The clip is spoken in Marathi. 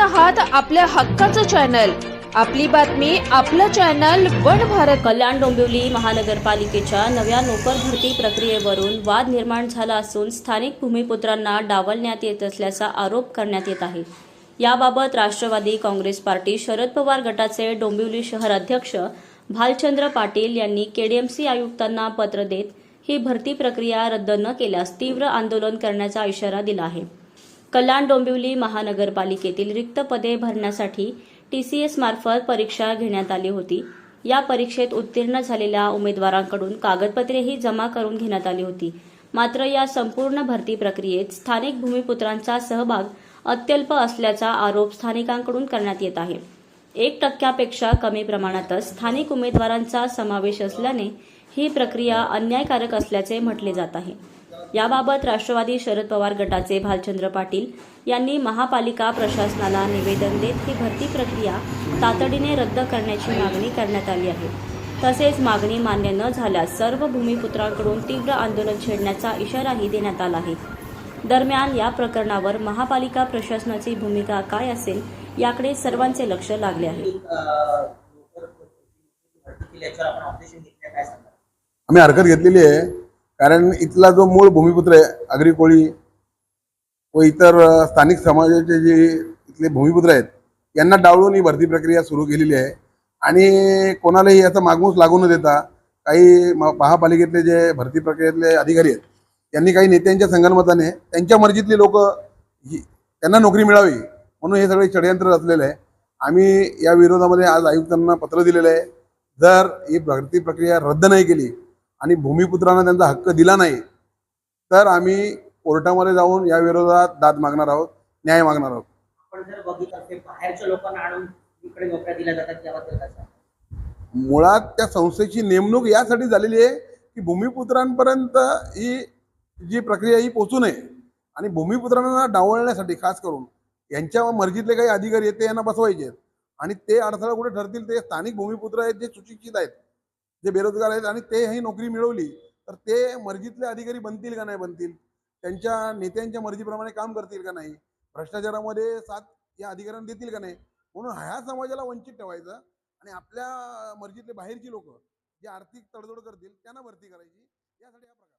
आहात आपल्या हक्काचं चॅनल, आपली बातमी आपलं चॅनल वन भारत। कल्याण डोंबिवली महानगरपालिकेच्या नव्या नोकर भरती प्रक्रियेवरून वाद निर्माण झाला असून स्थानिक भूमिपुत्रांना डावलण्यात येत असल्याचा आरोप करण्यात येत आहे। याबाबत राष्ट्रवादी काँग्रेस पार्टी शरद पवार गटाचे डोंबिवली शहर अध्यक्ष भालचंद्र पाटील यांनी केडीएमसी आयुक्तांना पत्र देत ही भरती प्रक्रिया रद्द न केल्यास तीव्र आंदोलन करण्याचा इशारा दिला आहे। कल्याण डोंबिवली महानगरपालिकेतील रिक्त पदे भरण्यासाठी TCS मार्फत परीक्षा घेण्यात आली होती। या परीक्षेत उत्तीर्ण झालेल्या उमेदवारांकडून कागदपत्रेही जमा करून घेण्यात आली होती। मात्र या संपूर्ण भरती प्रक्रियेत स्थानिक भूमिपुत्रांचा सहभाग अत्यल्प असल्याचा आरोप स्थानिकांकडून करण्यात येत आहे। 1% कमी प्रमाणातच स्थानिक उमेदवारांचा समावेश असल्याने ही प्रक्रिया अन्यायकारक असल्याचे म्हटले जात आहे। याबाबत राष्ट्रवादी शरद पवार गटाचे भालचंद्र पाटील यांनी महापालिका प्रशासनाला निवेदन देत ही भरती प्रक्रिया तातडीने रद्द करण्याची मागणी करण्यात आली आहे। तसेच मागणी मान्य न झाल्यास सर्व भूमिपुत्रांकडून तीव्र आंदोलन छेडण्याचा इशाराही देण्यात आला आहे। दरम्यान या प्रकरणावर महापालिका प्रशासनाची भूमिका काय असेल याकडे सर्वांचे लक्ष लागले आहे। आम्ही हरकत घेतलेली आहे, कारण इथला जो मूळ भूमिपुत्र आहे आगरी कोळी व इतर स्थानिक समाजाचे जे इथले भूमिपुत्र आहेत यांना डावलून ही भरती प्रक्रिया सुरू केलेली आहे। आणि कोणालाही याचा मागमूस लागू न देता काही महापालिकेतले जे भरती प्रक्रियेतले अधिकारी आहेत यांनी काही नेत्यांच्या संगनमताने त्यांच्या मर्जीतली लोक त्यांना नोकरी मिळावी म्हणून हे सगळे षडयंत्र रचलेलं आहे। आम्ही या विरोधामध्ये आज आयुक्तांना पत्र दिलेलं आहे। जर ही भरती प्रक्रिया रद्द नाही केली आणि भूमिपुत्रांना त्यांचा हक्क दिला नाही तर आम्ही कोर्टामध्ये जाऊन या विरोधात दाद मागणार आहोत, न्याय मागणार आहोत। आपण जर बघितलं तर बाहेरच्या लोकांना आणून इकडे नोकऱ्या दिल्या जातात, त्याबद्दल काय सांगाल? मुळात त्या संस्थेची नेमणूक यासाठी झालेली आहे की भूमिपुत्रांपर्यंत ही जी प्रक्रिया ही पोहोचू नये आणि भूमिपुत्रांना डावलण्यासाठी खास करून यांच्या मर्जीतले काही अधिकारी आहेत ते यांना बसवायचे आहेत आणि ते अडथळा कुठे ठरतील ते स्थानिक भूमिपुत्र आहेत जे सुशिक्षित आहेत, जे बेरोजगार आहेत आणि ते ही नोकरी मिळवली तर ते मर्जीतले अधिकारी बनतील का नाही बनतील, त्यांच्या नेत्यांच्या मर्जीप्रमाणे काम करतील का नाही, भ्रष्टाचारामध्ये साथ या अधिकाऱ्यांना देतील का नाही, म्हणून ह्या समाजाला वंचित ठेवायचं आणि आपल्या मर्जीतले बाहेरची लोक जे आर्थिक तडजोड करतील त्यांना भरती करायची, यासाठी हा प्रकार